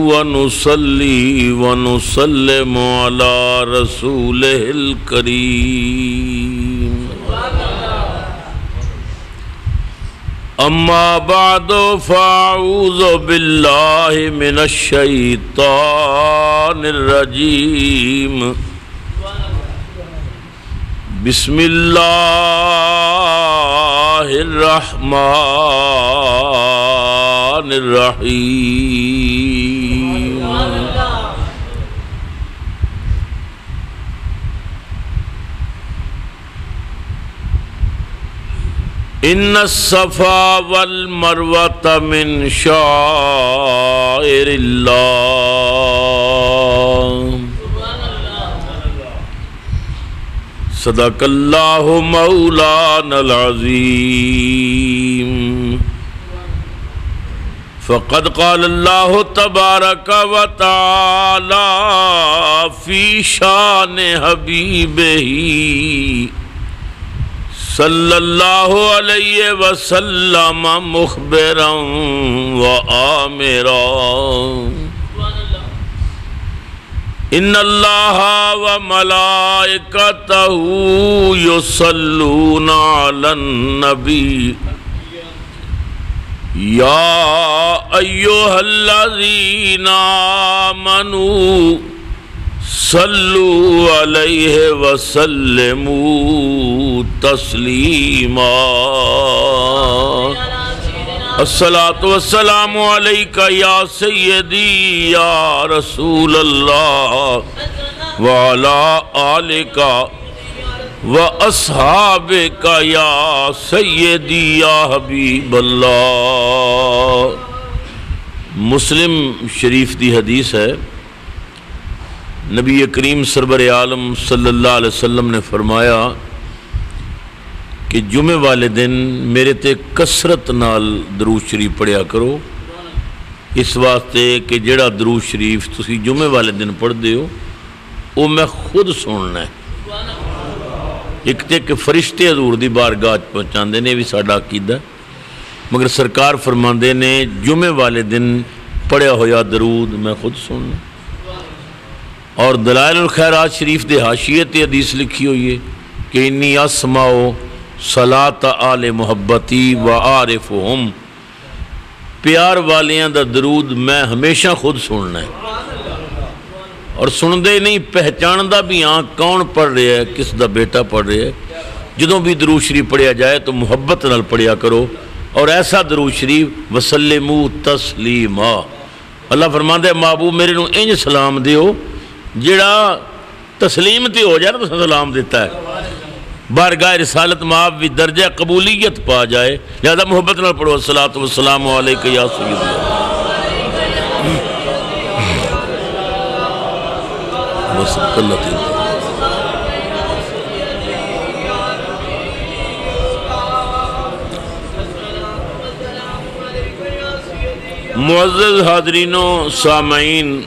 ونصلي ونسلم على رسوله الكريم أما بعد فأعوذ بالله من الشيطان الرجيم بسم الله الرحمن الرحيم إن الصفا والمروة من شعائر الله صدق الله مولانا العظيم فقد قال الله تبارك وتعالى في شان حبيبه صلى الله عليه وسلم مخبرا وآمرا إن الله وملائكته يصلون على النبي يا أيها الذين آمنوا صلوا عليه وسلموا تسليما الصلاة والسلام عليك يا سيدي يا رسول الله وعلى آلك وأصحابك يا سيدي يا حبيب الله۔ مسلم شریف دی حدیث ہے، نبی کریم سرور عالم صلی اللہ علیہ وسلم نے فرمایا کہ جمعے والے دن میرے تے کثرت نال درود شریف پڑھیا کرو، اس واسطے کہ جڑا درود شریف تسی جمعے والے دن پڑھ دیو وہ میں خود سننا ہے۔ ایک تے کہ فرشتے حضور دی بارگاہ پہنچاندے نے، بھی ساڈا عقیدہ، مگر سرکار فرماندے نے جمعے والے دن پڑھیا ہویا درود میں خود سننا۔ اور دلائل الخیرات شریف دے حاشیے تے حدیث لکھی ہوئی ہے کہ انی اسمع صلاۃ آل محبتی و عارفہم، پیار والیاں دا درود میں ہمیشہ خود سننا ہے، اور سن دے نہیں پہچان دا بھی ہاں کون پڑھ رہے ہے، کس دا بیٹا پڑھ رہے ہے۔ جدوں بھی درود شریف پڑھیا جائے تو محبت نال پڑھیا کرو، اور ایسا درود شریف وسلموا تسلیما، اللہ فرماندے ہے محبوب میرے نو انج سلام دیو جڑا تسلیم تے ہو جائے تو سلام دیتا ہے، بارگاہ رسالت معاف بھی درجہ قبولیت پا جائے، لہذا محبت نہ پڑھو الصلاۃ والسلام علیک یا سیدی۔ معزز حاضرینوں سامعین،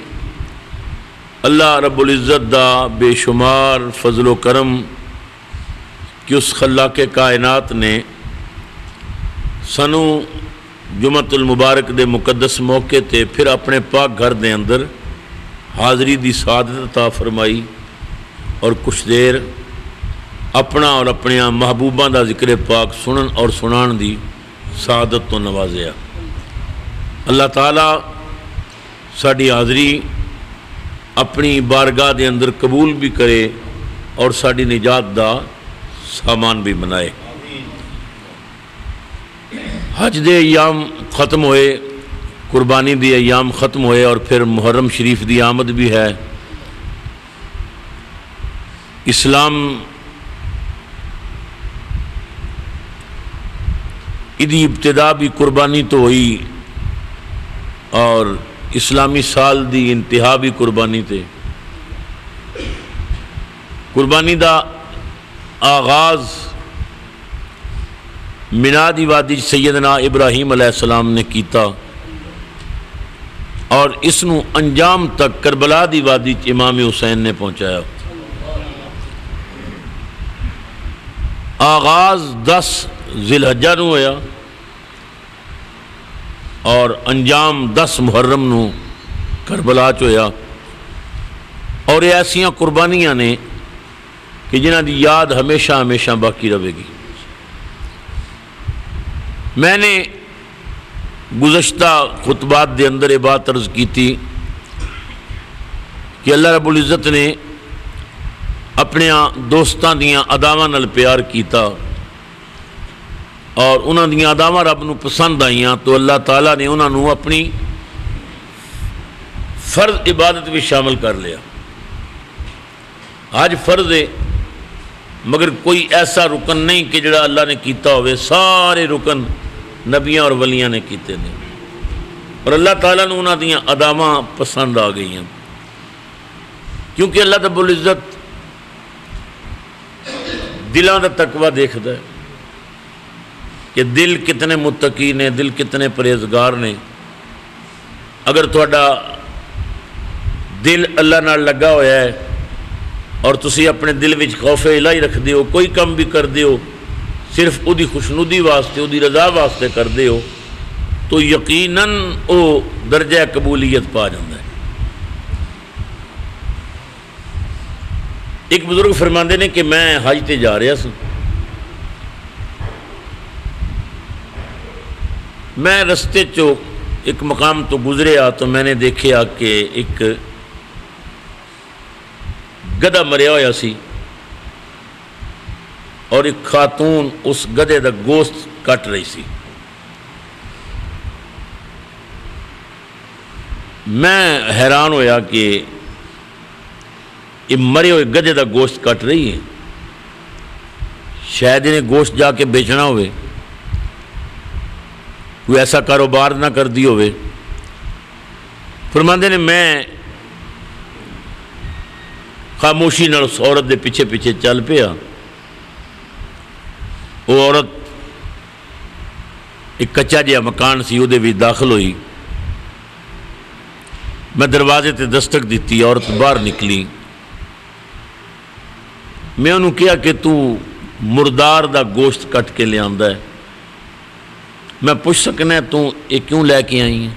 اللہ رب العزت دا بے شمار فضل و کرم کہ اس خلاق کائنات نے سنو جمعۃ المبارک دے مقدس موقع تے پھر اپنے پاک گھر دے اندر حاضری دی سعادت عطا فرمائی، اور کچھ دیر اپنا اور اپنے محبوباں دا ذکر پاک سنن اور سنان دی سعادت تو نوازیا۔ اللہ تعالیٰ ساڑی حاضری اپنی بارگاہ دے اندر قبول بھی کرے اور ساڑی نجات دا سامان بھی بنائے۔ حج دے ایام ختم ہوئے، قربانی دی ایام ختم ہوئے، اور پھر محرم شریف دی آمد بھی ہے۔ اسلام ادی ابتدا بھی قربانی تو ہوئی، اور اسلامی سال دی انتہا بھی قربانی تے۔ قربانی دا آغاز مینا دی وادی سیدنا ابراہیم علیہ السلام نے کیتا، اور اس نو انجام تک کربلا دی وادی امام حسین نے پہنچایا۔ آغاز 10 ذی الحجہ نو ہویا، اور انجام 10 محرم نو کربلا چ ہویا، اور یہ ایسیاں قربانیاں نے کہ جنہاں دی یاد ہمیشہ ہمیشہ باقی رہے گی۔ میں نے گزشتہ خطبات دے اندر یہ بات عرض کی تھی کہ اللہ رب العزت نے اپنے دوستاں دیاں اداواں نال پیار کیتا اور انہاں دیاں اداواں رب نو پسند آئیاں، تو اللہ تعالیٰ نے انہاں نو اپنی فرض عبادت بھی شامل کر لیا۔ آج فرض ہے مگر کوئی ایسا رکن نہیں کہ جڑا اللہ نے کیتا ہوئے، سارے رکن نبیاں اور ولیاں نے کیتے ہیں، اور اللہ تعالیٰ نے انہاں دیاں اداواں پسند آ گئی ہیں، کیونکہ اللہ رب العزت دلان دا تقوی دیکھتا ہے کہ دل کتنے متقی نے، دل کتنے پرہیزگار نے۔ اگر تہاڈا دل اللہ نال لگا ہوا ہے اور تسی اپنے دل وچ خوف الہی رکھ دیو، کوئی کم بھی کر دیو صرف او دی خوشنودی واسطے، او دی رضا واسطے کر دیو، تو یقیناً او درجہ قبولیت پا جاندہ ہے۔ ایک بزرگ فرماندے نے کہ میں حج تے جا رہا سا، میں رستے چو ایک مقام تو گزریا تو میں نے دیکھا کہ ایک گدھا مریا ہوا سی اور ایک خاتون اس گدھے دا گوشت کٹ رہی سی۔ میں حیران ہویا کہ یہ مرے ہوئے گدھے دا گوشت کٹ رہی ہے، شاید انہیں گوشت جا کے بیچنا ہوئے، کوئی ایسا کاروبار نہ کر دی ہوئے۔ فرماندے نے میں خاموشی نال اس عورت دے پیچھے پیچھے چل پیا۔ وہ عورت ایک کچا جہا مکان سی، وہ بھی داخل ہوئی۔ میں دروازے تے دستک دیتی، عورت باہر نکلی۔ میں انہوں کہا کہ تو مردار دا گوشت کٹ کے لے آندا ہے، میں پوچھ سکنا ہے تو یہ کیوں لے کے آئی ہیں؟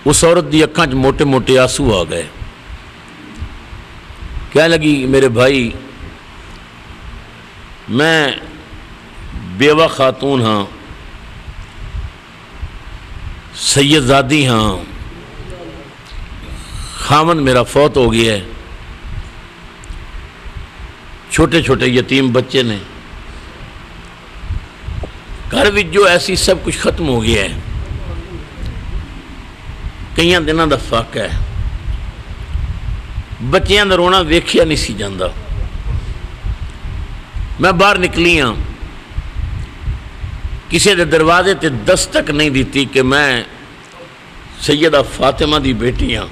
اس عورت دی اکھاں چ موٹے موٹے آنسو آ گئے، کہنے لگی میرے بھائی میں بیوہ خاتون ہاں، سید زادی ہاں، خامن میرا فوت ہو گیا ہے، چھوٹے چھوٹے یتیم بچے نے، گھر بھی جو ایسی سب کچھ ختم ہو گیا ہے، کئی دنوں دا فاقہ ہے، بچیاں دا رونا ویکھیا نہیں سی جاندہ۔ میں باہر نکلی ہاں، کسی دے دروازے تے دستک نہیں دیتی کہ میں سیدہ فاطمہ دی بیٹی ہاں۔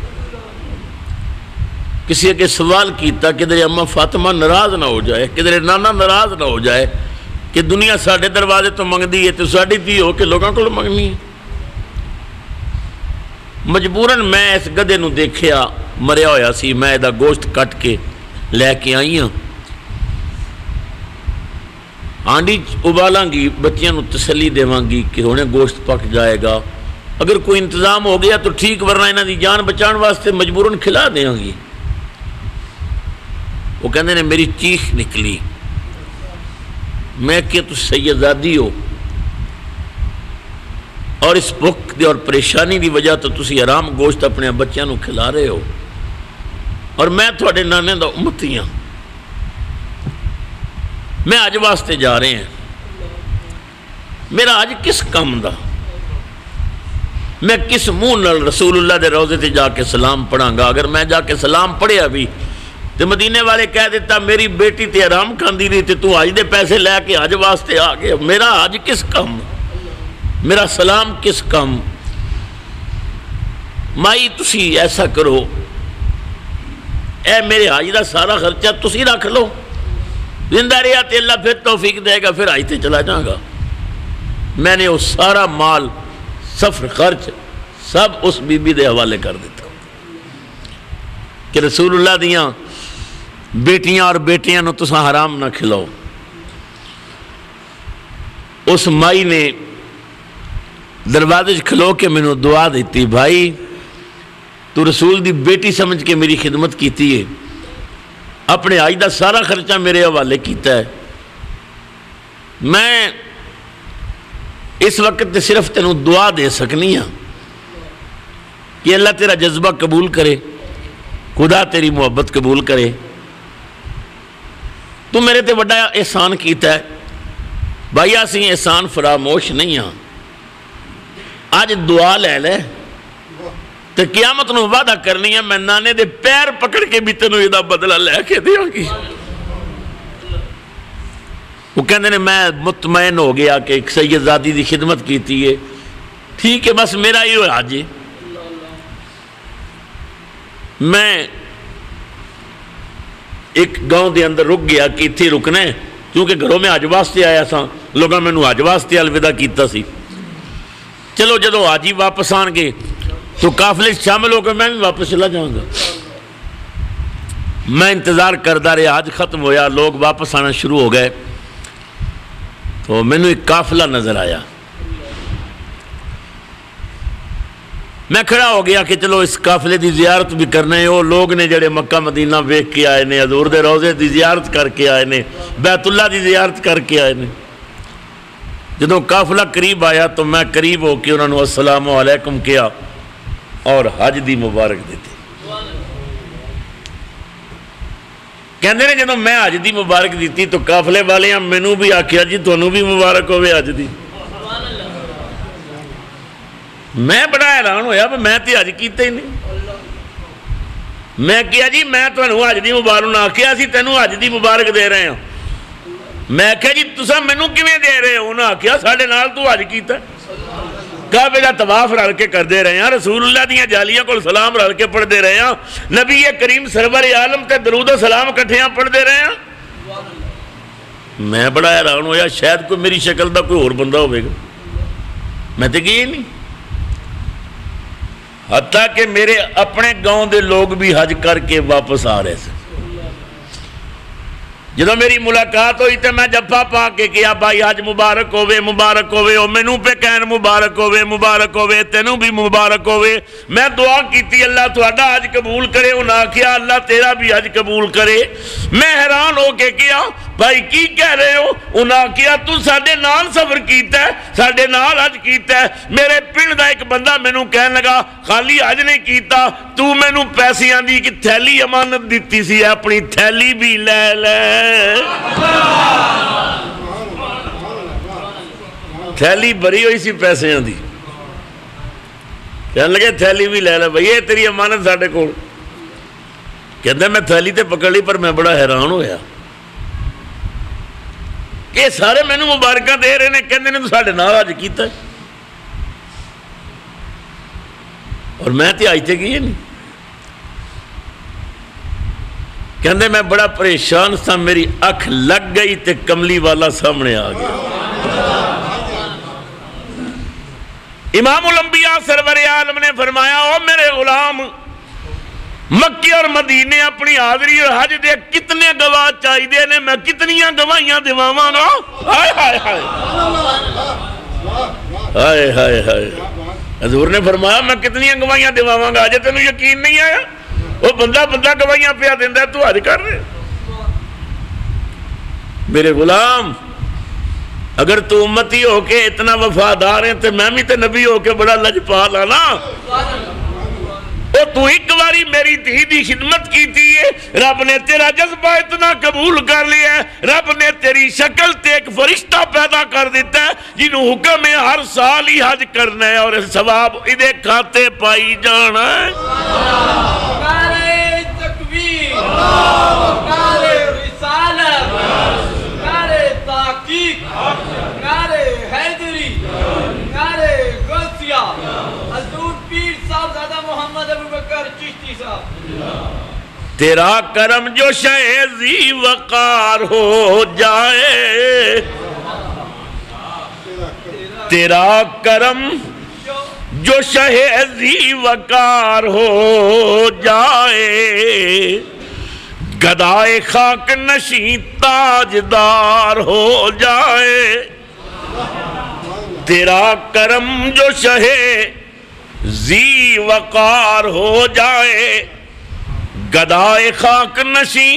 کسی کے سوال کیتا کدھر اماں فاطمہ ناراض نہ ہو جائے، کدھر نانا ناراض نہ ہو جائے کہ دنیا ساڑھے دروازے تو منگ دی ہے تو ساڑھی دی ہو کہ لوگاں کو منگنی ہے۔ مجبوراً میں اس گدھے نو دیکھیا مریا ہویا سی، میں ایدہ گوشت کٹ کے لے کے آئی ہوں، آنڈی ابالاں گی، بچیاں نو تسلی دیواں گی کہ انہیں گوشت پک جائے گا، اگر کوئی انتظام ہو گیا تو ٹھیک، ورنہ انہاں دی جان بچان واسطے مجبوراً کھلا دیاں گی۔ وہ کہندے نے میری چیخ نکلی، میں کہ تو سیدزادی ہو اور اس بھوک دی اور پریشانی دی وجہ تو تسی حرام گوشت اپنے بچیاں نو کھلا رہے ہو، اور میں تھوڑے نانے دا امتی ہوں، میں آج واسطے جا رہے ہیں، میرا آج کس کام دا، میں کس منہ نال رسول اللہ دے روزے تے جا کے سلام پڑھاں گا؟ اگر میں جا کے سلام پڑھیا بھی تو مدینے والے کہہ دیتا میری بیٹی تے حرام کھاندی رہی تے تو آج دے پیسے لے کے آج واسطے آ گئے، میرا آج کس کام، میرا سلام کس کام؟ مائی تسی ایسا کرو، اے میرے حج دا سارا خرچہ تسی رکھ لو، زندہ رہا تے اللہ پھر توفیق دے گا، پھر حج تے چلا جاں گا۔ میں نے وہ سارا مال سفر خرچ سب اس بی بی دے حوالے کر دیتا کہ رسول اللہ دیاں بیٹیاں اور بیٹیاں نو تساں حرام نہ کھلاؤ۔ اس مائی نے دروازے کھلو کے میں نے دعا دیتی، بھائی تو رسول دی بیٹی سمجھ کے میری خدمت کیتی ہے، اپنے آج دا سارا خرچہ میرے حوالے کیتا ہے، میں اس وقت صرف تینوں دعا دے سکنی ہاں کہ اللہ تیرا جذبہ قبول کرے، خدا تیری محبت قبول کرے، تو میرے تے بڑا احسان کیتا ہے، بھائی اسی احسان فراموش نہیں ہاں، آج دعا لے لے تو قیامت نو وعدہ کرنی ہے میں نانے دے پیر پکڑ کے بھی تینوں یہ بدلہ لے کے دیا گی۔ وہ کہنے نے میں مطمئن ہو گیا کہ ایک سید زادی دی خدمت کیتی ہے، ٹھیک ہے بس میرا یہ حج ہے، میں ایک گاؤں دے اندر رک گیا کہ اتھی رکنے، کیونکہ گھروں میں حج واسطے آیا تھا، لوگوں میں حج واسطے الوداع کیتا سی، چلو جدو حاجی واپس آن گے تو قافلے شامل ہو کے میں بھی واپس چلا جاؤں گا۔ میں انتظار کردہ رہا، حج ختم ہویا، لوگ واپس آنا شروع ہو گئے، تو میں نے ایک قافلہ نظر آیا، میں کھڑا ہو گیا کہ چلو اس قافلے دی زیارت بھی کرنا ہے، وہ لوگ نے جڑے مکہ مدینہ ویکھ کے آئے نے، حضور دے روضے دی زیارت کر کے آئے نے، بیت اللہ دی زیارت کر کے آئے نے۔ جدوں قافلہ قریب آیا تو میں قریب ہو کے انہوں نے السلام علیکم کیا اور حج دی مبارک دیتی۔ کہندے نے جدوں میں حج دی مبارک دیتی تو قافلے والے ہیں مینوں بھی آکھیا جی تانوں بھی مبارک ہوئے حج دی۔ میں بڑا حیران ہویا میں تے حج کیتا ہی نہیں، میں کیا جی میں تانوں حج دی مبارک نہ آکھیا سی تینوں حج دی مبارک دے رہے ہیں، میں کہا جی تساں مینوں کیویں دے رہے ہو؟ انہاں آکھیا ساڈے نال تو حج کیتا، کعبے دا طواف رل کے کردے رہے ہیں، رسول اللہ دیاں جالیاں کول سلام رل کے پڑھدے رہے ہیں، نبی کریم سرور عالم تے درود و سلام کٹھیاں پڑھدے رہے ہیں۔ میں بڑا حیران ہویا شاید کوئی میری شکل دا کوئی اور بندہ ہوئے گا، میں تے گئی نہیں، حتیٰ کہ میرے اپنے گاؤں دے لوگ بھی حج کر کے واپس آ رہے تھے۔ جدو میری ملاقات ہوئی تو میں جفا پا کے کیا بھائی حج مبارک ہوئے مبارک ہوئے، او مینوں پہ کہن مبارک ہوئے مبارک ہوئے، تینوں بھی مبارک ہوئے۔ میں دعا کیتی اللہ تہاڈا حج قبول کرے، انہاں کیا اللہ تیرا بھی حج قبول کرے۔ میں حیران ہو کے کیا بھائی کی کہہ رہے ہو؟ انہاں کیا تو ساڈے نال سفر کیتا ہے، ساڈے نال حج کیتا ہے۔ میرے پنڈ دا ایک بندہ مینوں کہن لگا خالی حج نہیں کیتا، تو مینوں پیسیاں دی کہ تھیلی امانت دتی سی، اپنی تھیلی بھی لے لے۔ تھیلی بھری ہوئی سی پیسے دی، کہنے لگے تھیلی بھی لے لے بھئی یہ تیری امانت ساڈے کول۔ کہندا میں تھیلی تے پکڑ لی پر میں بڑا حیران ہویا کہ سارے مینوں مبارکاں دے رہے نے، کہندے نے تو ساڈے نال حج کیتا ہے اور میں تے آج تے گئی نہیں۔ کہندے میں بڑا پریشان تھا، میری اکھ لگ گئی تے کملی والا سامنے آ گیا۔ امام الانبیاء سرور عالم نے فرمایا او میرے غلام، مکے اور مدینے اپنی حاضری اور حج دے کتنے گواہ چاہیے نے، میں کتنیاں گواہیاں دیواں گا؟ ہائے ہائے ہائے ہائے ہائے ہائے، حضور نے فرمایا میں کتنیاں گواہیاں دیواں گا؟ اجے تینوں یقین نہیں آیا؟ وہ بندہ گواہیاں پیا دیندا ہے، تو حج کر رہے۔ میرے غلام اگر تو امتی ہو کے اتنا وفادار ہے تو میں بھی تے نبی ہو کے بڑا لجپال ہاں نا۔ تو ایک باری میری دھی دی خدمت کی تھی، رب نے تیرا جذبہ اتنا قبول کر لیا ہے، رب نے تیری شکل تے ایک فرشتہ پیدا کر دیتا ہے جنہوں حکم ہے ہر سال ہی حج کرنا ہے اور ثواب ادھے کھاتے پائی جانا ہے۔ نعرہ تکبیر، نعرہ رسالت، نعرہ تحقیق، نعرہ حیدری، نعرہ غوثیہ، حضور پیر صاحب زادہ محمد ابو بکر چشتی صاحب۔ تیرا کرم جو شہزی وقار ہو جائے، تیرا کرم جو شہزی وقار ہو جائے، گدائے خاک نشیں تاجدار ہو جائے۔ تیرا کرم جو شہے زی وقار ہو جائے، گدائے خاک نشیں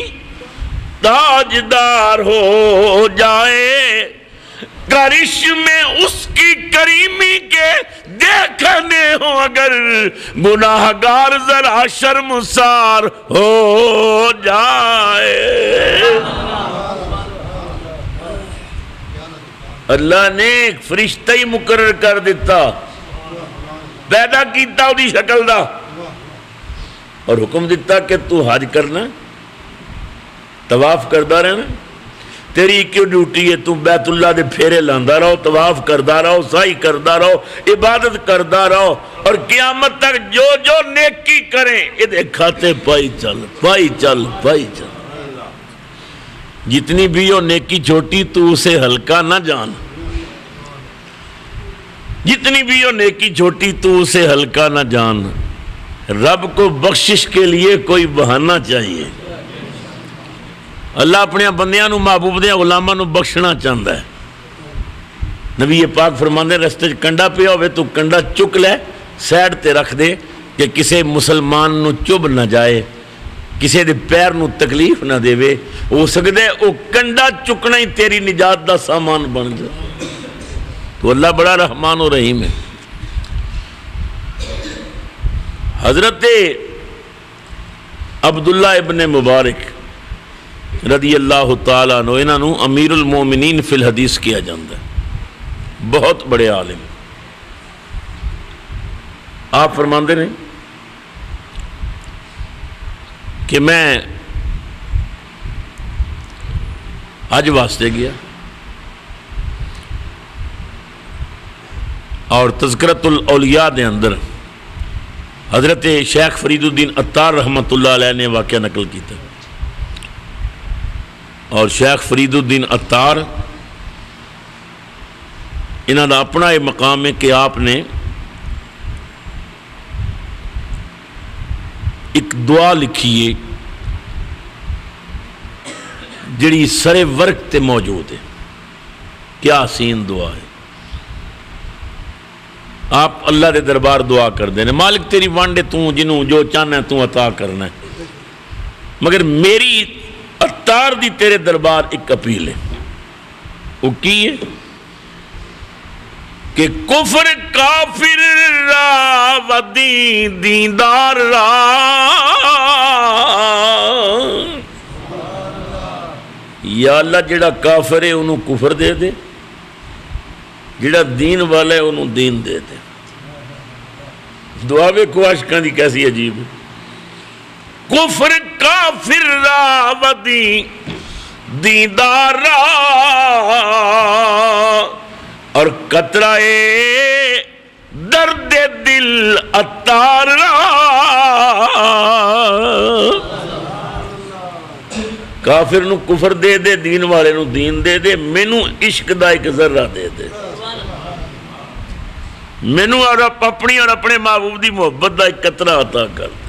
تاجدار ہو جائے، کرشمے اس کی کریمی کے دیکھنے ہو اگر، گناہگار ذرا شرمسار ہو جائے۔ اللہ نے ایک فرشتہ ہی مقرر کر دیتا، پیدا کیتا وہ دی شکل دا، اور حکم دیتا کہ تو حج کرنا، طواف کردہ رہنا، تیری کیوں ڈیوٹی ہے، تو بیت اللہ دے پھیرے لاندہ رہو، طواف کردہ رہو، سعی کردہ رہو، عبادت کردہ رہو، اور قیامت تک جو جو نیکی کریں یہ کھاتے پائی چل پائی چل پائی چل۔ جتنی بھی ہو نیکی چھوٹی تو اسے ہلکا نہ جان، جتنی بھی ہو نیکی چھوٹی تو اسے ہلکا نہ جان، رب کو بخشش کے لیے کوئی بہانہ چاہیے۔ اللہ اپنے بندیاں نو محبوب دے غلاماں نو بخشنا چاہتا ہے۔ نبی پاک فرماندے رستے کنڈا پیا ہوئے تو کنڈا چک لے، سائڈ تے رکھ دے کہ کسے مسلمان نو چب نہ جائے، کسے دے پیر نو تکلیف نہ دے وے، ہو سکدے او کنڈا چکنا ہی تیری نجات دا سامان بن جائے۔ تو اللہ بڑا رحمان و رحیم ہے۔ حضرت عبداللہ ابن مبارک رضی اللہ تعالیٰ عنہ، انہاں نو امیر المومنین فی الحدیث کیا جاندہ ہے، بہت بڑے عالم۔ آپ فرماندے نہیں کہ میں حج واسطے گیا اور تذکرۃ الاولیاء دے اندر حضرت شیخ فرید الدین عطار رحمت اللہ علیہ نے واقعہ نقل کیتا، اور شیخ فرید الدین عطار انہاں دا اپنا یہ مقام ہے کہ آپ نے ایک دعا لکھی ہے جڑی سرے ورق تے موجود ہے، کیا حسین دعا ہے۔ آپ اللہ دے دربار دعا کر دینے، مالک تیری وانڈے تو جنوں جو چاہنا ہے تو عطا کرنا ہے، مگر میری عطار دی تیرے دربار ایک اپیل ہے، وہ کی ہے کہ کفر کافر را و دین دیندار را، یا اللہ جڑا کافر ہے انہوں کفر دے دے، جڑا دین والا ہے انہوں دین دے دے۔ دعا بے کواشکاں دی کیسی عجیب ہے۔ کفر کافر را و دیندار را، اور قطرہ درد دل عطار را، کافر نو کفر دے دے، دین والے نو دین دے دے، مینوں عشق دا ایک ذرہ دے دے، مینوں اور اپنی اور اپنے محبوب دی محبت دا ایک قطرہ عطا کر دے۔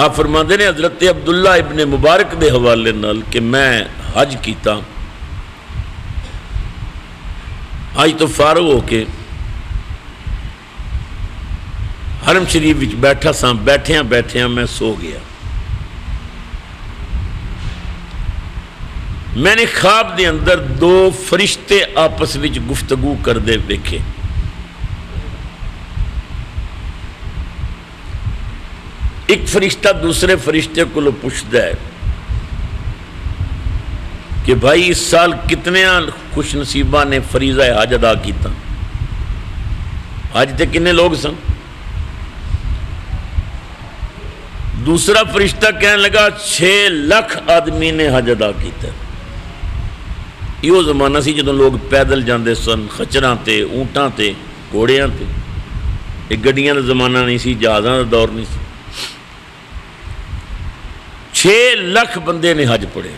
آپ فرماندے نے حضرت عبداللہ ابن مبارک دے حوالے نال کہ میں حج کیتا، آج تو فارغ ہو کے حرم شریف وچ بیٹھا سا، بیٹھیاں بیٹھیاں میں سو گیا۔ میں نے خواب دے اندر دو فرشتے آپس وچ گفتگو کر دے دیکھے۔ ایک فرشتہ دوسرے فرشتے کو پوچھتا ہے کہ بھائی اس سال کتنے خوش نصیبہ نے فریضہ حج ادا کیتا، حج تے کنے لوگ سن؟ دوسرا فرشتہ کہنے لگا 6 لاکھ آدمی نے حج ادا کیتا۔ یہ زمانہ سی جدوں لوگ پیدل جاندے سن، خچراں تے، اونٹاں تے، گھوڑیاں تے، یہ گڈیاں دا زمانہ نہیں سی، جہازاں دا دور نہیں سی۔ 6 لاکھ بندے نے حج پڑھے۔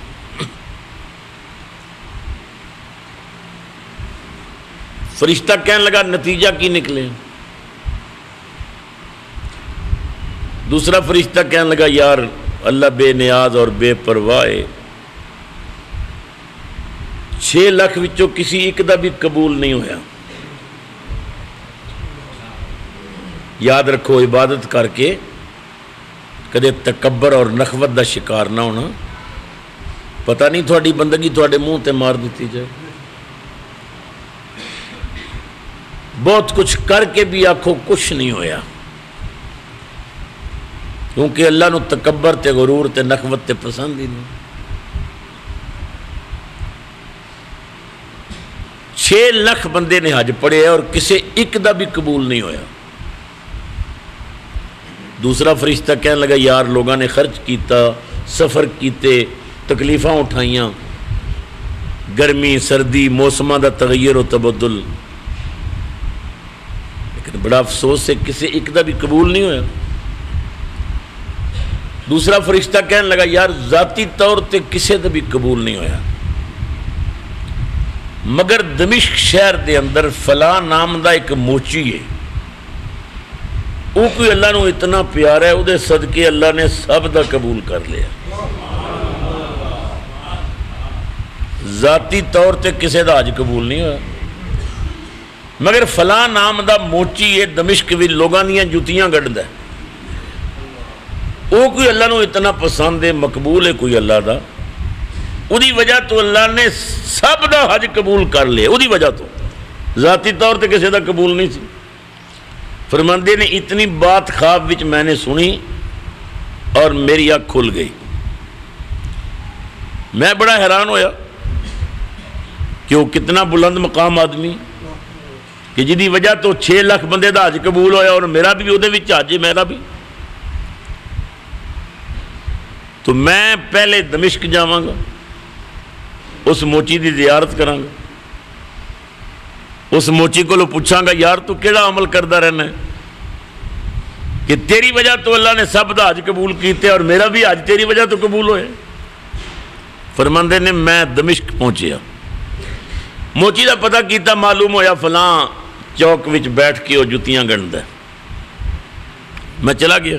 فرشتہ کہنے لگا نتیجہ کی نکلے؟ دوسرا فرشتہ کہنے لگا یار اللہ بے نیاز اور بے پرواہ ہے، 6 ਲੱਖ ਵਿੱਚੋਂ ਕਿਸੇ ਇੱਕ ਦਾ ਵੀ ਕਬੂਲ ਨਹੀਂ ਹੋਇਆ। ਯਾਦ ਰੱਖੋ, ਇਬਾਦਤ ਕਰਕੇ ਕਦੇ ਤਕੱਬਰ ਔਰ ਨਖਵਤ ਦਾ ਸ਼ਿਕਾਰ ਨਾ ਹੋਣਾ। ਪਤਾ ਨਹੀਂ ਤੁਹਾਡੀ ਬੰਦਗੀ ਤੁਹਾਡੇ ਮੂੰਹ ਤੇ ਮਾਰ ਦਿੱਤੀ ਜਾਏ। بہت کچھ کر کے بھی آکھو کچھ نہیں ہویا، کیونکہ اللہ نو تکبر تے غرور تے نخوت تے پسند ہی نہیں۔ 6 لاکھ بندے نے حج پڑھے اور کسے ایک دا بھی قبول نہیں ہویا۔ دوسرا فرشتہ کہنے لگا یار لوگاں نے خرچ کیتا، سفر کیتے، تکلیفاں اٹھائیاں، گرمی سردی موسماں دا تغیر و تبدل، لیکن بڑا افسوس ہے کسے ایک دا بھی قبول نہیں ہویا۔ دوسرا فرشتہ کہنے لگا یار ذاتی طور تے کسے دا بھی قبول نہیں ہویا، مگر دمشق شہر دے اندر فلاں نام دا ایک موچی ہے، وہ کوئی اللہ نو اتنا پیارا ہے، وہ دے صدقے اللہ نے سب دا قبول کر لیا۔ ذاتی طور تے کسے دا حج قبول نہیں ہوا، مگر فلاں نام دا موچی ہے دمشق بھی لوگاں دیاں جتیاں گڑدا ہے، وہ کوئی اللہ نو اتنا پسند ہے، مقبول ہے کوئی اللہ دا، وہ دی وجہ تو اللہ نے سب دا حج قبول کر لیا، وہ دی وجہ تو ذاتی طور تے کسے دا قبول نہیں سی۔ فرماندے نے اتنی بات خواب وچ میں نے سنی اور میری آنکھ کھل گئی، میں بڑا حیران ہویا کہ وہ کتنا بلند مقام آدمی کہ جدی وجہ تو 6 لاکھ بندے دا حج قبول ہویا اور میرا بھی وہ دے وچ حج ہے، میرا بھی۔ تو میں پہلے دمشق جاواں گا، اس موچی دی زیارت کراں گا، اس موچی کو پوچھاں گا یار تو کیڑا عمل کردا رہنا ہے کہ تیری وجہ تو اللہ نے سب دا حج قبول کیتے اور میرا بھی حج تیری وجہ تو قبول ہوئے۔ فرماندے نے میں دمشق پہنچیا، موچی دا پتہ کیتا، معلوم ہویا فلاں چوک وچ بیٹھ کے وہ جتیاں گندا ہے۔ میں چلا گیا،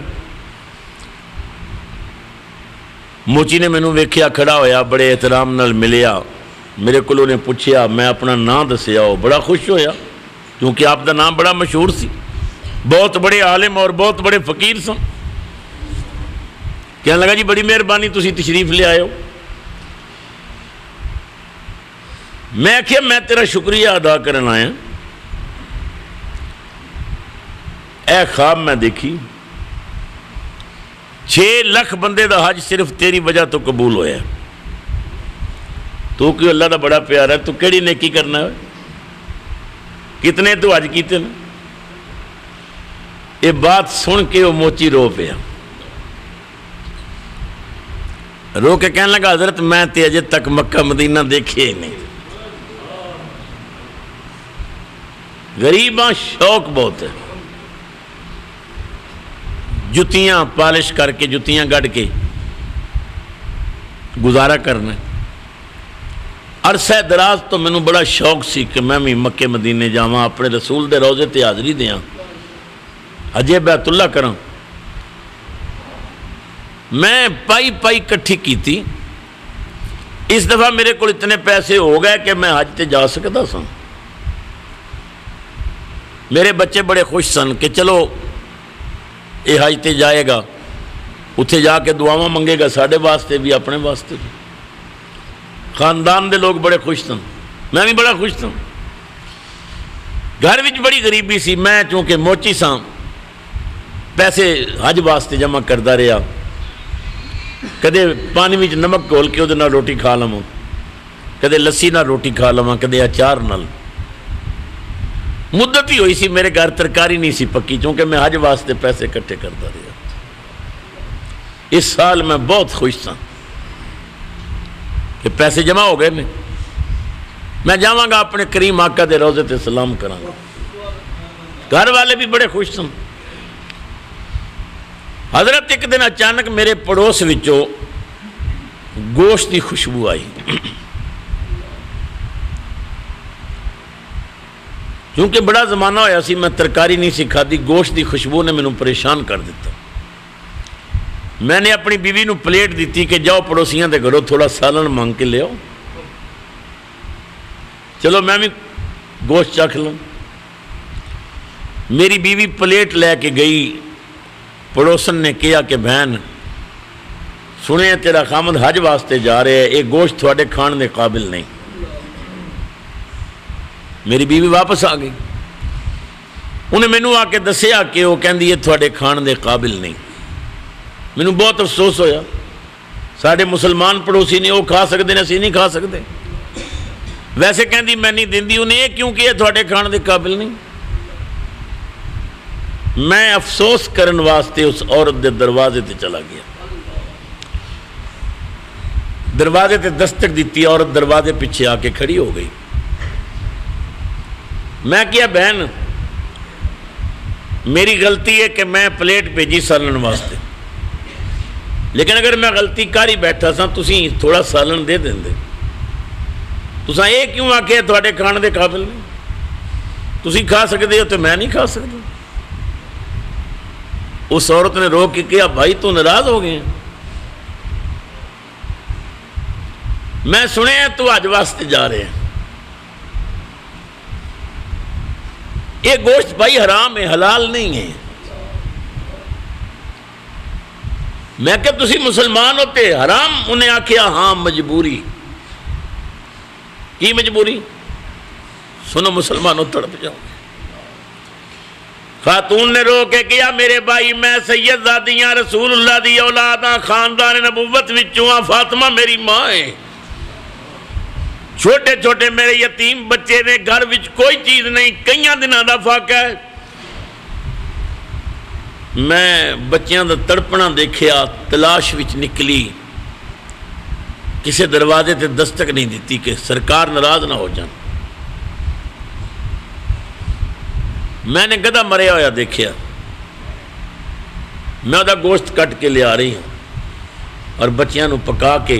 موچی نے مینوں ویکھیا کھڑا ہویا، بڑے احترام نال ملیا، میرے کو نے پوچھیا، میں اپنا نام دسیا، وہ بڑا خوش ہویا کیونکہ آپ دا نام بڑا مشہور سی، بہت بڑے عالم اور بہت بڑے فقیر سن۔ کہنے لگا جی بڑی مہربانی تسی تشریف لے آئے ہو۔ میں کہ میں تیرا شکریہ ادا کرنا آیا، اے خواب میں دیکھی 6 لاکھ بندے دا حج صرف تیری وجہ تو قبول ہویا، تو کہ اللہ دا بڑا پیارا ہے، تو کیڑی نیکی کرنا ہے، کتنے تو حج کیتے نا۔ یہ بات سن کے وہ موچی رو پیا، رو کے کہنے لگا حضرت میں تے اجے تک مکہ مدینہ دیکھے ہی نہیں، غریباں شوق بہت ہے، جتیاں پالش کر کے جتیاں گڑ کے گزارا کرنا ہے۔ عرصہ دراز تو مینوں بڑا شوق سی کہ میں بھی مکے مدینے جاواں، اپنے رسول دے روزے تے حاضری دیاں، حج بیت اللہ کراں۔ میں پائی پائی کٹھی کیتی، اس دفعہ میرے کو اتنے پیسے ہو گئے کہ میں حج تے جا سکتا سا۔ میرے بچے بڑے خوش سن کہ چلو یہ حج تے جائے گا، اتھے جا کے دعاواں منگے گا ساڈے واسطے بھی اپنے واسطے بھی۔ خاندان دے لوگ بڑے خوش سن، میں بھی بڑا خوش تھا۔ گھر وچ بڑی غریبی سی، میں چونکہ موچی سا پیسے حج واسطے جمع کردا رہا، کدے پانی وچ نمک گھول کے وہ روٹی کھا لواں، کدے لسی نال روٹی کھا لواں، کدے اچار نال۔ مدت ہی ہوئی سی میرے گھر ترکاری نہیں سی پکی، چونکہ میں حج واسطے پیسے کٹھے کرتا رہا۔ اس سال میں بہت خوش تھا کہ پیسے جمع ہو گئے، میں جاواں گا اپنے کریم آقا دے روزے تے سلام کراں گا۔ گھر والے بھی بڑے خوش سن۔ حضرت ایک دن اچانک میرے پڑوس وچوں گوشت کی خوشبو آئی، کیونکہ بڑا زمانہ ہویا سی میں ترکاری نہیں سی کھادی، گوشت کی خوشبو نے مینوں پریشان کر دیتا۔ میں نے اپنی بیوی نو پلیٹ دیتی کہ جاؤ پڑوسیاں دے گھروں تھوڑا سالن مانگ کے لے آؤ۔ چلو میں بھی گوشت چکھ لوں. میری بیوی پلیٹ لے کے گئی. پڑوسن نے کہا کہ بہن سنے تیرا خامد حج واسطے جا رہے ہے, یہ گوشت تھوڑے کھان دے قابل نہیں. میری بیوی واپس آ گئی. انہیں مینوں آ کے دسیا کہ وہ کہندی ہے تھوڑے کھان دے قابل نہیں. مینوں بہت افسوس ہویا. ساڈے مسلمان پڑوسی نے وہ کھا سکتے ہیں, اسی نہیں کھا سکتے. ویسے کہندی میں نہیں دیندی. انہیں یہ کیوں کہ تھوڑے کھان دے قابل نہیں. میں افسوس کرن واسطے اس عورت دے دروازے تے چلا گیا. دروازے تے دستک دیتی. عورت دروازے پیچھے آ کے کھڑی ہو گئی. میں کیا بہن میری غلطی ہے کہ میں پلیٹ بھیجی سالن واسطے, لیکن اگر میں غلطی کر ہی بیٹھا سا تسی تھوڑا سالن دے دیں. تساں یہ کیوں آکھیا تھوڑے کھان دے قابل نہیں. تسی کھا سکتے ہو تو میں نہیں کھا سکتا. اس عورت نے رو کے کہا بھائی تو ناراض ہو گئے ہیں. میں سنے ہیں تو حج واسطے جا رہے ہیں. یہ گوشت بھائی حرام ہے, حلال نہیں ہے. میں کہ تسی مسلمان ہوتے حرام. انہیں آکھیا ہاں مجبوری. کی مجبوری؟ سنو مسلمانوں تڑپ جاؤ. خاتون نے رو کے کیا میرے بھائی میں سید زادیاں رسول اللہ دی اولاداں خاندان نبوت وچوں. فاطمہ میری ماں ہے. چھوٹے چھوٹے میرے یتیم بچے نے, گھر وچ کوئی چیز نہیں, کئیاں دنوں دا فاقہ ہے. میں بچیاں دا تڑپنا دیکھیا, تلاش وچ نکلی. کسے دروازے تے دستک نہیں دیتی کہ سرکار ناراض نہ ہو جان. میں نے گدھا مریا ہویا دیکھیا. میں دا گوشت کٹ کے لے آ رہی ہوں اور بچیاں نو پکا کے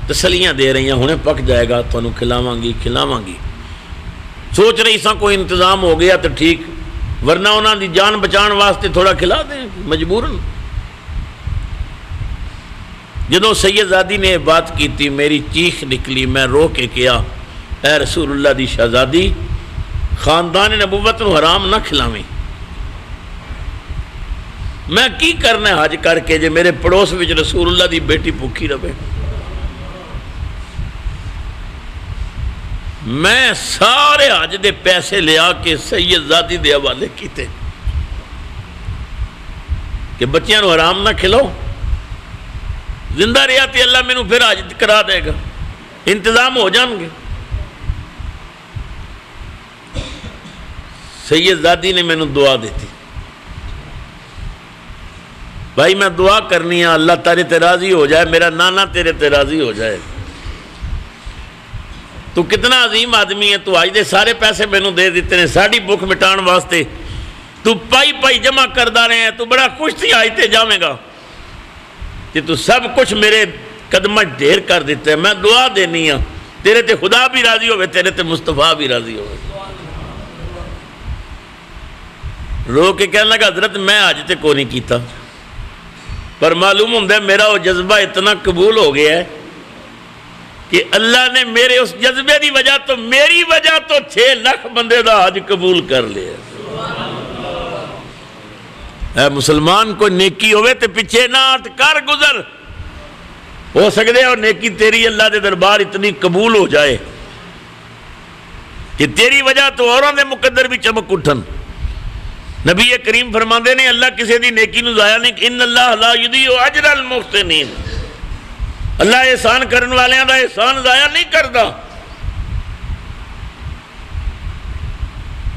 تسلیاں دے رہی ہیں, ہنے پک جائے گا تو انہوں کھلاواں گی. سوچ رہی سا کوئی انتظام ہو گیا تو ٹھیک, ورنہ انہاں دی جان بچان واسطے تھوڑا کھلا دیں مجبوراً. جدوں سید زادی نے بات کی تھی میری چیخ نکلی. میں رو کے کیا اے رسول اللہ دی شہزادی خاندان نبوت نو حرام نہ کھلاویں. میں کی کرنا ہے حج کر کے جے میرے پڑوس وچ رسول اللہ دی بیٹی بھوکی رہے. میں سارے حج دے پیسے لیا کے سید زادی دے حوالے کیتے کہ بچیاں نو حرام نہ کھلاؤ. زندہ رہا تے اللہ مینوں پھر حج کرا دے گا, انتظام ہو جان گے. سید زادی نے مینوں دعا دیتی. بھائی میں دعا کرنی ہے اللہ تیرے تے راضی ہو جائے, میرا نانا تیرے تے راضی ہو جائے. تو کتنا عظیم آدمی ہے, تو آج دے سارے پیسے مینوں دے دیتے ہیں ساڑی بھوک مٹان واسطے. تو پائی جمع کردہ رہے ہیں, تو بڑا خوش تھی آج تے جاویں گا کہ تو سب کچھ میرے قدمہ ڈھیر کر دیتے ہیں. میں دعا دینی ہوں تیرے تے خدا بھی راضی ہوئے, تیرے تے مصطفیٰ بھی راضی ہوئے. رو کے کہنے لگا حضرت میں آج تے کو نہیں کیتا, پر معلوم ہوں میرا وہ جذبہ اتنا قبول ہو گیا ہے کہ اللہ نے میرے اس جذبے دی وجہ تو میری وجہ تو 6 لاکھ بندے دا حج قبول کر لیا. اے مسلمان کو نیکی ہوئے تے پیچھے نہ ہٹ کر گزر. ہو سکتے اور نیکی تیری اللہ دے دربار اتنی قبول ہو جائے کہ تیری وجہ تو اوراں دے مقدر بھی چمک اٹھن. نبی کریم فرماندے نے اللہ کسی دی نیکی نو ضائع نہیں, ان اللہ لا یضیع اجر المحسنین. اللہ احسان کرن والیاں دا احسان ضائع نہیں کردا.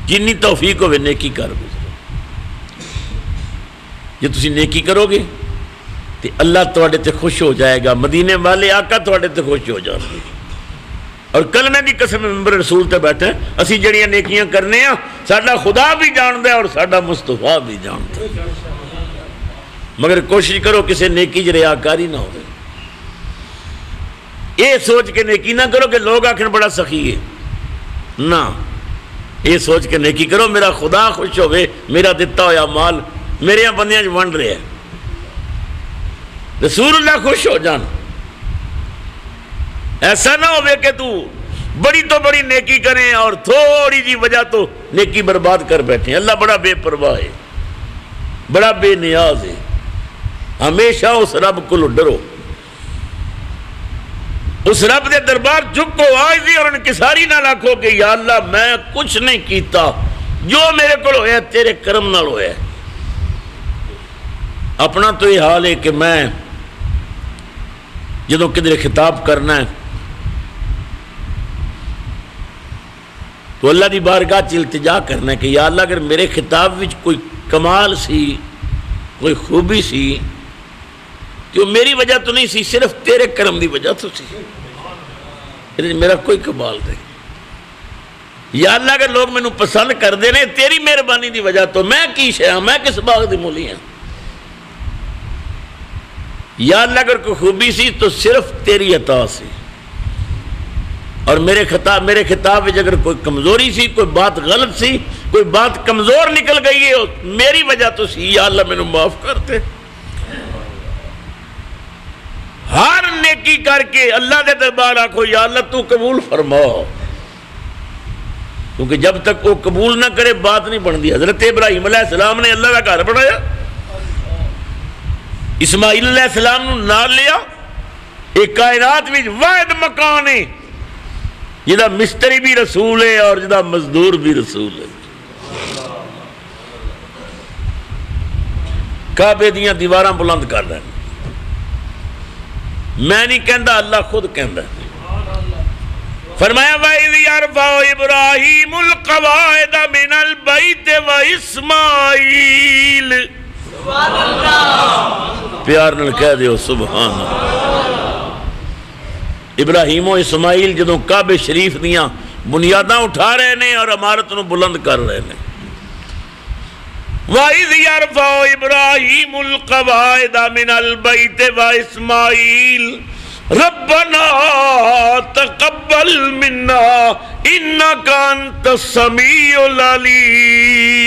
جنی توفیق ہوئے نیکی کر گزرو. جے تسی نیکی کرو گے تو اللہ تواڈے تے خوش ہو جائے گا. مدینے والے آقا تواڈے تے خوش ہو جائے گا. اور کلمے دی قسم ممبر رسول تے بیٹھے اسی جڑیاں نیکیاں کرنے ہیں ساڈا خدا بھی جاندا ہے اور ساڈا مصطفیٰ بھی جاندا ہے. مگر کوشش کرو کسی نیکی چ ریاکاری نہ ہو. یہ سوچ کے نیکی نہ کرو کہ لوگ آکھن بڑا سخی ہے. نہ, یہ سوچ کے نیکی کرو میرا خدا خوش ہوئے, میرا دتا ہویا مال میرے بندیاں ونڈ رہے ہیں, رسول اللہ خوش ہو جان. ایسا نہ ہوئے کہ تو بڑی تو بڑی نیکی کریں اور تھوڑی جی وجہ تو نیکی برباد کر بیٹھیں. اللہ بڑا بے پرواہ ہے, بڑا بے نیاز ہے. ہمیشہ اس رب کو ڈرو, اس رب دے دربار جھکو, عاجزی اور انکساری نہ رکھو کہ یا اللہ میں کچھ نہیں کیتا, جو میرے کو ہویا تیرے کرم نال ہویا. اپنا تو یہ حال ہے کہ میں جدوں کدھر خطاب کرنا ہے تو اللہ دی بارگاہ چ التجا کرنا ہے کہ یا اللہ اگر میرے خطاب وچ کوئی کمال سی, کوئی خوبی سی, تو میری وجہ تو نہیں سی, صرف تیرے کرم دی وجہ تو سی, میرا کوئی کمال نہیں. یا اللہ اگر لوگ مینوں پسند کر دے نے تیری مہربانی دی وجہ تو میں کی شے ہاں, میں کس باغ دی مولی ہاں. یا اللہ اگر کوئی خوبی سی تو صرف تیری عطا سی, اور میرے خطاب میں اگر کوئی کمزوری سی, کوئی بات غلط سی, کوئی بات کمزور نکل گئی ہے میری وجہ تو سی, یا اللہ مینوں معاف کر دے. ہر نیکی کر کے اللہ دے دربار آکھو یا اللہ تو قبول فرما, کیونکہ جب تک وہ قبول نہ کرے بات نہیں بن دی. حضرت ابراہیم علیہ السلام نے اللہ کا گھر بنایا, اسماعیل علیہ السلام نو نال لیا, ایک کائنات میں واحد مکان ہے جدا مستری بھی رسول ہے اور جدا مزدور بھی رسول ہے. کعبے دیاں دیواراں بلند کر رہے ہیں, میں نہیں کہندا, اللہ خود کہندا. فرمایا وَإِذْ يَرْفَعُ إِبْرَاهِيمُ الْقَوَاعِدَ مِنَ الْبَيْتِ وَإِسْمَاعِيلُ. پیار نال کہہ دیو سبحان اللہ. ابراہیم و اسماعیل جدوں کعبے شریف دیاں بنیاداں اٹھا رہے نے اور عمارت نو بلند کر رہے نے. وَإِذْ يَرْفَعُ إِبْرَاهِيمُ الْقَوَاعِدَ مِنَ الْبَيْتِ وَإِسْمَاعِيلُ رَبَّنَا تَقَبَّلْ مِنَّا إِنَّكَ أَنْتَ السَّمِيعُ الْعَلِيمُ.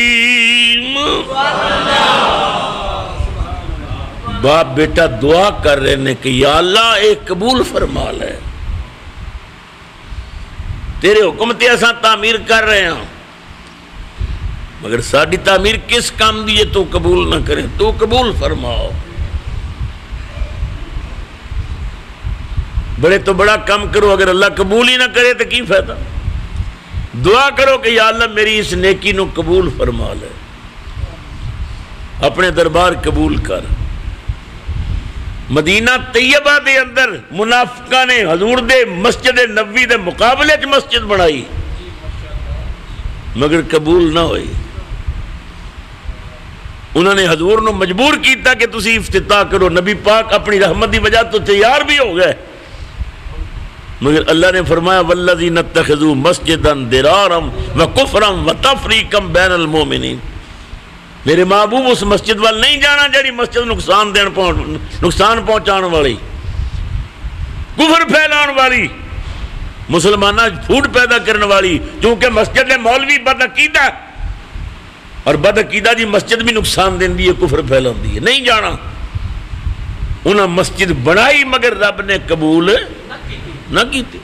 باپ بیٹا دعا کر رہے نے کہ یا اللہ ایک قبول فرما لے, تیرے حکم تے اساں تعمیر کر رہے ہیں, مگر ساری تعمیر کس کام دی ہے تو قبول نہ کرے, تو قبول فرماؤ. بڑے تو بڑا کام کرو, اگر اللہ قبول ہی نہ کرے تو کی فائدہ. دعا کرو کہ یا اللہ میری اس نیکی نو قبول فرما لے, اپنے دربار قبول کر. مدینہ طیبہ دے اندر منافقہ نے حضور دے مسجد نبوی دے مقابلے چ مسجد بنائی, مگر قبول نہ ہوئی. انہوں نے حضور نو مجبور کیتا کہ تسی افتتاح کرو. نبی پاک اپنی رحمت دی وجہ تو تیار بھی ہو گئے, مگر اللہ نے فرمایا والذین اتخذوا مسجدا ضرارا وکفرا وتفریقا بین المؤمنین. میرے محبوب اس مسجد وال نہیں جانا جڑی مسجد نقصان پہنچان والی, کفر پھیلان والی, مسلمانہ پھوٹ پیدا کرنے والی. چونکہ مسجد مولوی بدعقیدہ اور بدعقیدہ دی مسجد بھی نقصان دیندی ہے, کفر پھیلاندی ہے, نہیں جانا. انہاں مسجد بنائی مگر رب نے قبول نہ کیتی.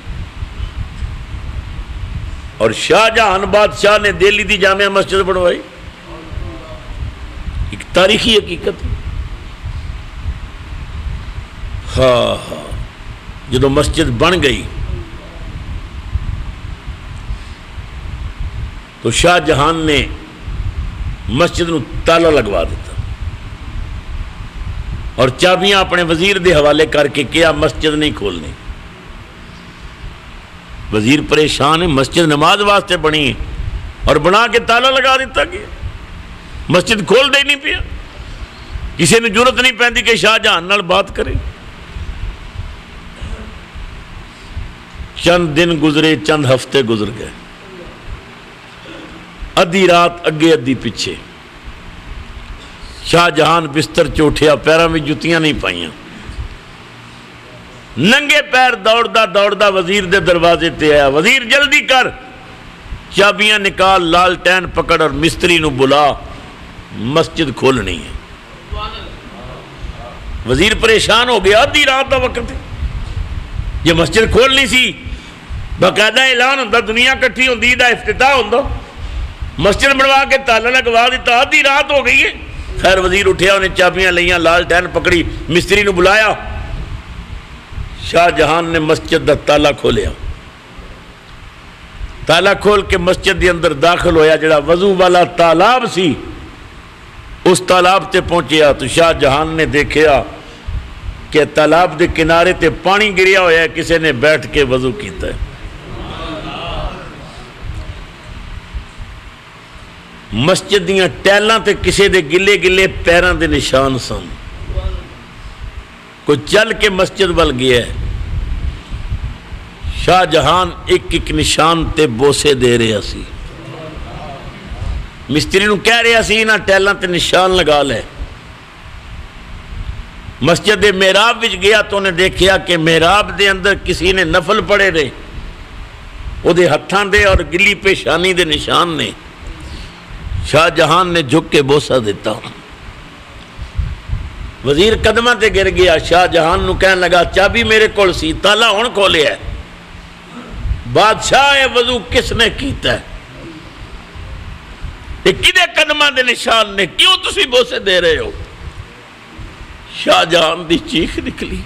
اور شاہ جہان بادشاہ نے دہلی دی جامع مسجد بنوائی, ایک تاریخی حقیقت. ہاں جدو مسجد بن گئی تو شاہ جہان نے مسجد نو تالا لگوا دیتا اور چابیاں اپنے وزیر دے حوالے کر کے کیا مسجد نہیں کھولنی. وزیر پریشان ہے, مسجد نماز واسطے بنی اور بنا کے تالا لگا دیتا گیا, مسجد کھول دے نہیں پیا. کسی نے ضرورت نہیں پہنتی کہ شاہ جہان نال بات کرے. چند دن گزرے, چند ہفتے گزر گئے, ادھی رات اگے ادھی پیچھے. شاہ جہان بستر چوٹھیا, پیروں میں جتیاں نہیں پائیاں, ننگے پیر دوڑدا وزیر دے دروازے تے آیا. وزیر جلدی کر, چابیاں نکال, لالٹین پکڑ اور مستری نو بلا, مسجد کھولنی ہے. وزیر پریشان ہو گیا, آدھی رات دا وقت ہے, یہ مسجد کھولنی سی. باقاعدہ اعلان ہوتا، دنیا کٹھی ہوندی دا افتتاح ہوتا، مسجد بنوا کے تالا لگوا دیتا، آدھی رات ہو گئی ہے۔ خیر وزیر اٹھیا، انہیں چابیاں لیاں، لال ٹین پکڑی، مستری نو بلایا، شاہ جہان نے مسجد دا تالا کھولیا، تالا کھول کے مسجد دے اندر داخل ہویا، جڑا وضو والا تالاب سی اس تالاب تے پہنچیا تو شاہ جہان نے دیکھیا کہ تالاب دے کنارے تے پانی گریا ہویا ہے، کسی نے بیٹھ کے وضو کیتا ہے۔ مسجد دیاں ٹیلاں تے کسی دے گلے گلے پیران دے نشان سن، کوئی چل کے مسجد ول گیا ہے۔ شاہ جہان ایک ایک نشان تے بوسے دے رہے سی، مستری نو کہہ رہے سی انہاں ٹیلاں تے نشان لگا لے۔ مسجد دے محراب وچ گیا تو انہیں دیکھیا کہ محراب دے اندر کسی نے نفل پڑے رہے، او دے ہتھاں دے اور گلی پیشانی دے نشان نے۔ شاہ جہان نے جھک کے بوسا دیتا، وزیر قدمہ تے گر گیا، شاہ جہان نو کہنے لگا چابی میرے کول سی، تالا ہن کھولیا ہے، بادشاہ وضو کس نے کیتا ہے، یہ کدے قدمہ دے نشان نے، کیوں تسی بوسے دے رہے ہو؟ شاہ جہان دی چیخ نکلی۔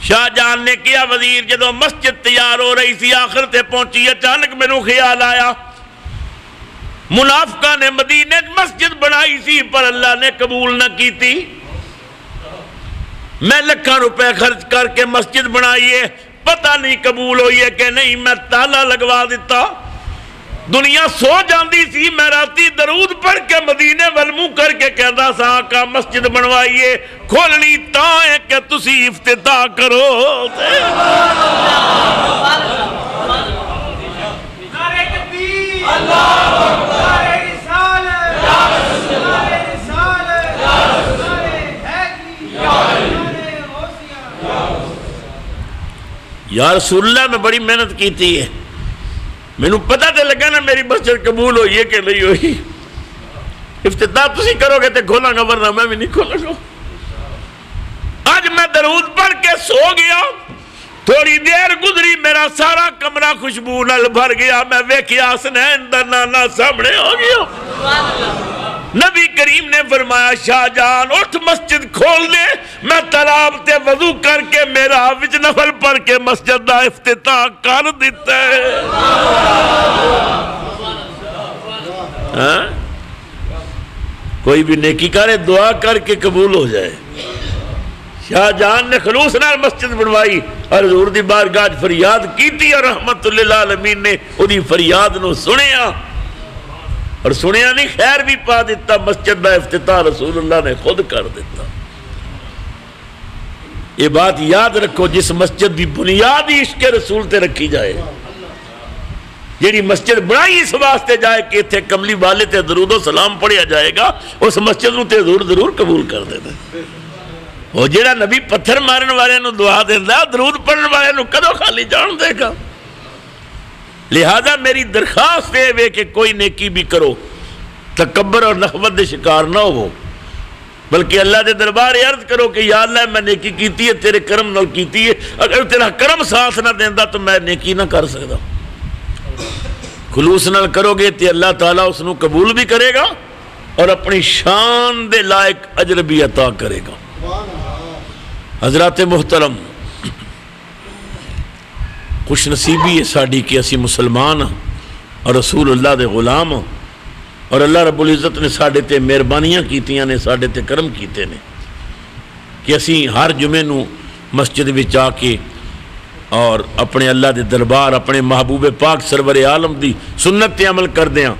شاہ جہان نے کیا وزیر جدو مسجد تیار ہو رہی سی آخر تے پہنچی، اچانک میرے خیال آیا منافقہ نے مدینے مسجد بنائی سی پر اللہ نے قبول نہ کی تھی، میں لکھاں روپے خرچ کر کے مسجد بنائی ہے، پتہ نہیں قبول ہوئی ہے کہ نہیں، میں تالا لگوا دیتا، دنیا سو جاندی سی، میں راتی درود پڑھ کے مدینے والمو کر کے کہتا سا آقا مسجد بنوائیے، کھولنی تاں ہے کہ تسی افتتاح کرو۔ یا رسول اللہ میں بڑی محنت کی تھی ہے، میں نے پتہ تے لگا نا میری مسجد قبول ہوئی ہے کہ نہیں ہوئی، افتتاح تسی کرو گے تے کھولاں گا ورنہ میں بھی نہیں کھولاں گا۔ آج میں درود پڑھ کے سو گیا، تھوڑی دیر گزری میرا سارا کمرہ خوشبو نال بھر گیا، میں ویکھیا حسنین دا نانا سامنے ہو گیا۔ نبی کریم نے فرمایا شاہ جان اٹھ مسجد کھول دے، میں تالاب تے وضو کر کے میرا وچ نفل پڑھ کے مسجد دا افتتاح کر دیتا ہے۔ کوئی بھی نیکی کرے دعا کر کے قبول ہو جائے۔ شاہ جہان نے خلوص نال مسجد بنوائی اور حضور دی بارگاہ فریاد کیتی اور رحمت للعالمین نے اودی فریاد نو سنیا اور سنیا نہیں خیر بھی پا دیتا، مسجد دا افتتاح رسول اللہ نے خود کر دیتا۔ یہ بات یاد رکھو، جس مسجد دی بنیاد ہی عشق رسول تے رکھی جائے، جیڑی مسجد بنائی اس واسطے جائے کہ اتھے کملی والے تے درود و سلام پڑھیا جائے گا، اس مسجد نو تے حضور ضرور قبول کر دیتا۔ وہ جیڑا نبی پتھر مارن والے نو دعا دینا، درود پڑھن والے نو کدو خالی جان دے گا؟ لہذا میری درخواست ہے کہ کوئی نیکی بھی کرو تکبر اور نخوت دے شکار نہ ہو، بلکہ اللہ دے دربار عرض کرو کہ یا اللہ میں نیکی کیتی ہے، تیرے کرم نال کیتی ہے، اگر تیرا کرم ساتھ نہ دیندا تو میں نیکی نہ کر سکتا۔ خلوص نال کرو گے تو اللہ تعالیٰ اس نو قبول بھی کرے گا اور اپنی شان دے لائق اجر بھی عطا کرے گا۔ حضرات محترم، خوش نصیبی ہے ساڑی کہ اسی مسلمان اور رسول اللہ دے غلام اور اللہ رب العزت نے ساڑے تے مہربانیاں کیتیاں نے، ساڑے تے کرم کیتے نے کہ اسی ہر جمعے نو مسجد وچ آ کے اور اپنے اللہ دے دربار، اپنے محبوب پاک سرور عالم دی سنت تے عمل کر دیاں،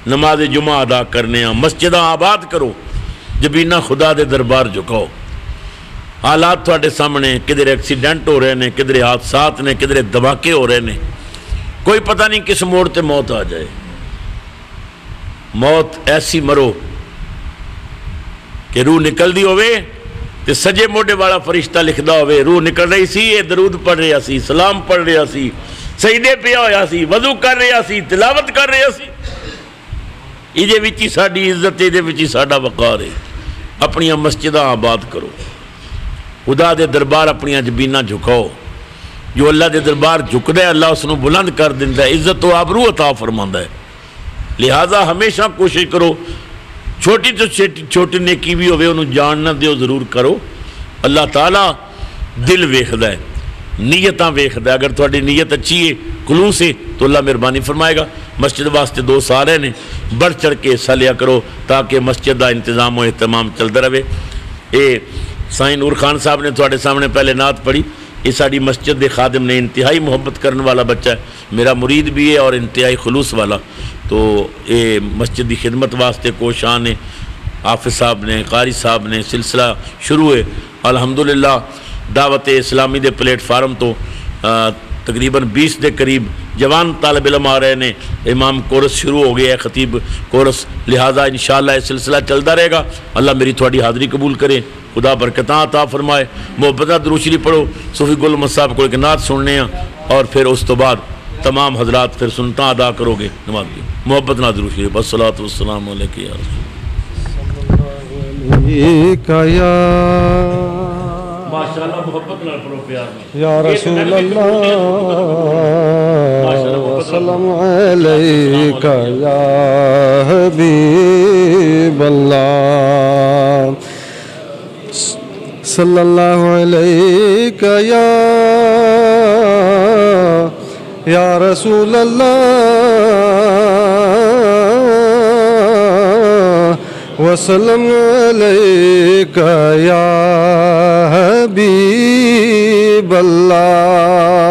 نماز جمعہ ادا کرنے ہیں، مسجداں آباد کرو، جبینہ خدا دے دربار جھکاؤ۔ حالات تھوڑے سامنے، کدھر ایکسیڈنٹ ہو رہے ہیں، کدھر حادثات نے، کدھر دھماکے ہو رہے ہیں، کوئی پتہ نہیں کس موڑ تے موت آ جائے۔ موت ایسی مرو کہ روح نکل دی ہوئے تے سجے موڑے والا فرشتہ لکھدا ہوئے روح نکل رہی سی، یہ درود پڑھ رہا سی، سلام پڑھ رہا سی، سجدے پیا ہویا سی، وضو کر رہا سی، تلاوت کر رہا سی۔ یہ وچی ساڈی عزت، یہ وچی ساڈا وقار ہے۔ اپنی مسجداں آباد کرو، خدا دے دربار اپنی جبیناں جھکاؤ، جو اللہ دے دربار جھکدا ہے اللہ اس نو بلند کر دیندا ہے، عزت و آبرو عطا فرماندا ہے۔ لہذا ہمیشہ کوشش کرو چھوٹی تو چھوٹی نیکی بھی ہوئے انہوں جان نہ دیو ضرور کرو۔ اللہ تعالیٰ دل ویکھدا ہے، نیتاں ویکھدا ہے، اگر تھوڑی نیت اچھی ہے خلوص ہے تو اللہ مہربانی فرمائے گا۔ مسجد واسطے 2 سارے نے بڑھ چڑھ کے حصہ لیا کرو تاکہ مسجد کا انتظام و اہتمام چلتا رہے۔ یہ سائیں نور خان صاحب نے تھوڑے سامنے پہلے نعت پڑھی، یہ ساری مسجد دے خادم نے، انتہائی محبت کرنے والا بچہ ہے، میرا مرید بھی ہے اور انتہائی خلوص والا، تو یہ مسجد کی خدمت واسطے کوشاں نے، حافظ صاحب نے، قاری صاحب نے، سلسلہ شروع ہے الحمدللہ۔ دعوت اسلامی دے پلیٹ فارم تو تقریباً 20 دے قریب جوان طالب علم آ رہے ہیں، امام کورس شروع ہو گیا ہے، خطیب کورس، لہٰذا انشاءاللہ یہ سلسلہ چلتا رہے گا۔ اللہ میری تھوڑی حاضری قبول کرے، خدا برکتاں عطا فرمائے۔ محبت درود شریف پڑھو، صوفی گل احمد صاحب کو ایک نعت سننے ہیں اور پھر اس تو بعد تمام حضرات پھر سنتاں ادا کرو گے نماز کی۔ محبت نہ درود شریف، الصلاۃ والسلام علیک یا رسول ماشاءاللہ، محبت نہ پڑھو پیار میں یا رسول اللہ وسلم علیک یا حبیب اللہ صلی اللہ علیک یا رسول اللہ وسلم علیک یا حبیب اللہ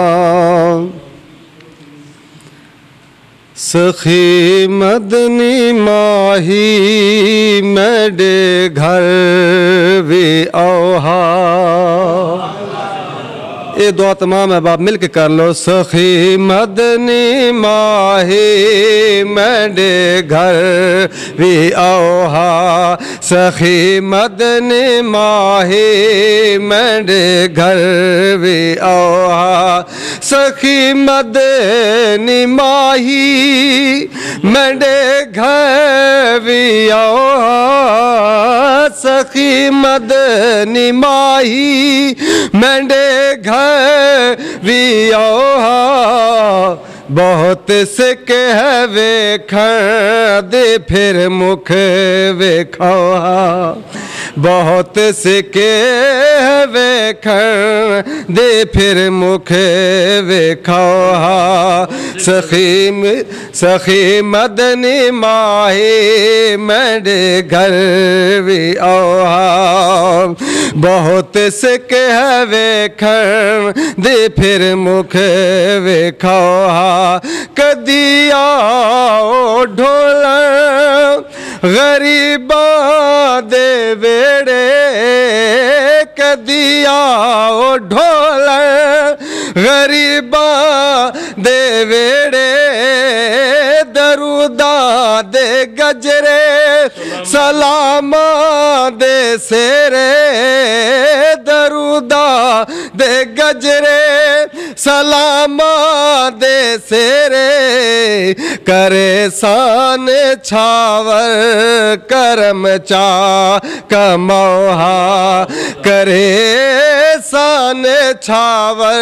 سخی مدنی ماہی میرے گھر بھی اوہا۔ یہ دعا تمام احباب مل کے کر لو۔ سخی مدنی ماہی میرے گھر بھی اوہا، سخی مدنی ماہی میرے گھر بھی اوہا، سخی مدنی ماہی میرے گھر بھی اوہا، سخی مدنی ماہی میرے گھر بھی اوہا، بہت سکھ ہے ویکھن دے پھر مکھ ویکھوہا، بہت سکھ ہے ویکھن دے پھر مکھ ویکھوہا، سخی مدنی ماہی میرے گھر بھی اوہا، بہت سکھ ہے ویکھن دے پھر مکھ ویکھوہا، کدی آؤ ڈھولن غریباں دے ویڑے، کدی آؤ ڈھولن غریباں دے ویڑے، دروداں دے گجرے سلاماں دے سیرے، دروداں دے گجرے سلاماں دے سیرے، کرے سان چھاور کرم چا کموہا، کرے سان چھاور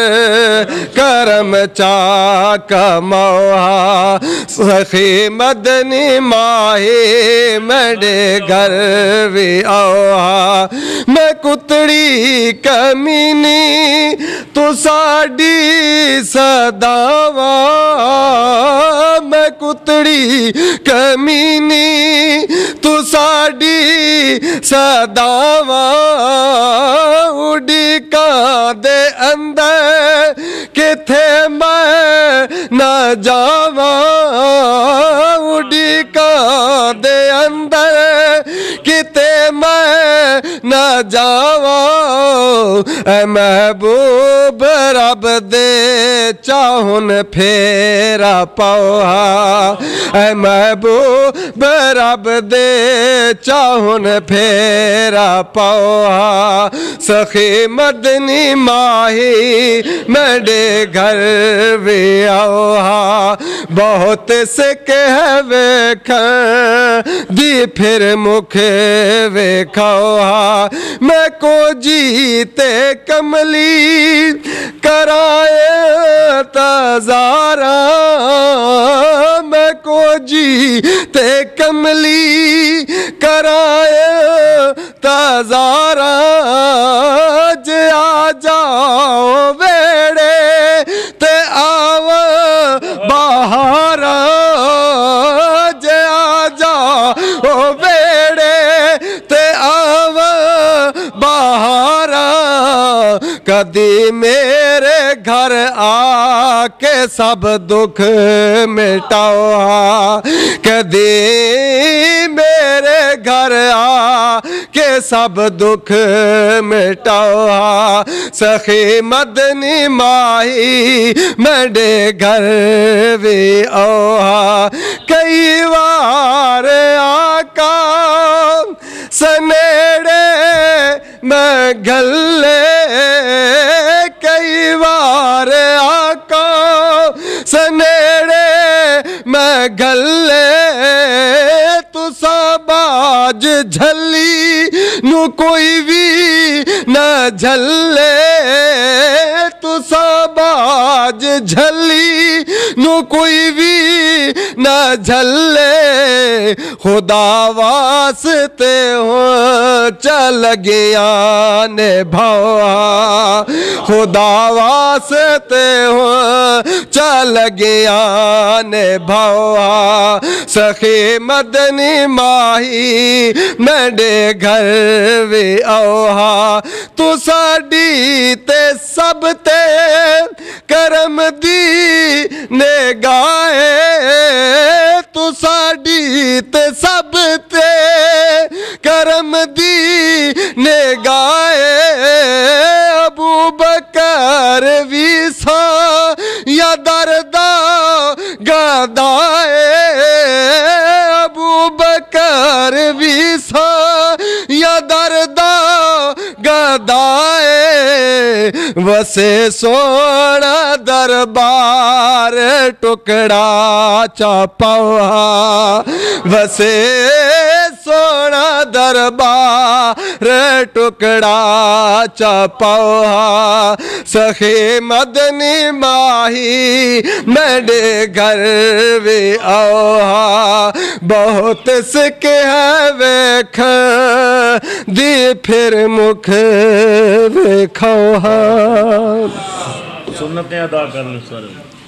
کرم چا کموہا، سخی مدنی ماہی میرے گھر بھی اوہا، میں کتڑی کمینی تو ساڈی صداواں، میں کتڑی کمینی تو ساڈی صداواں، اڈی کاں دے اندر کتھے میں نہ جاواں، اڈی کاں دے اندر کتے میں نہ جاواں، اے محبوب رب دے چاہن پھیرا پاؤہا، اے محبوب رب دے چاہن پھیرا پاؤہا، سخی مدنی ماہی میرے گھر بھی اوہا، بہت سکھ ہے ویکھن دی پھر مکھ ویکھوہا، میں کو جی تے کملی کرائے تازارا میں کو جی تے کملی کرائے تازارا جے آ جاؤ ویڑے تے آو بہارا جے آ جاؤ ویڑے تے آو بہارا کدی میرے گھر آ کے سب دکھ مٹاؤ کدی میرے گھر آ کے سب دکھ مٹاؤ سخی مدنی ماہی میرے گھر بھی آؤ کئی وار آقا سنیڑے میں گھلے کئی وار آقا سنیڑے میں گھلے تو ساباج جھلی نو کوئی بھی نہ جھلے تو ساباج جھلی نو کوئی بھی نہ جھلے خدا واسطے ہو چل گیا نبھاؤ خدا واسطے ہو چل گیا نبھاؤ سخی مدنی ماہی میرے گھر بھی آؤ تو ساڈی تے سب تے کرم دی نگاہے تو ساڈی تے سب تے کرم دی نگاہے ابو بکر ویسا یا دردہ گدائے ابو بکر ویسا یا دردہ گدائے وسے سونا دربار ٹکڑا چاپا وسے سونا دربار ٹکڑا چاپا سخی مدنی ماہی میرے گھر بھی آؤ بہت سکے ہے ویکھ دی پھر مکھ ویکھو سنتیں ادا کرنے سارے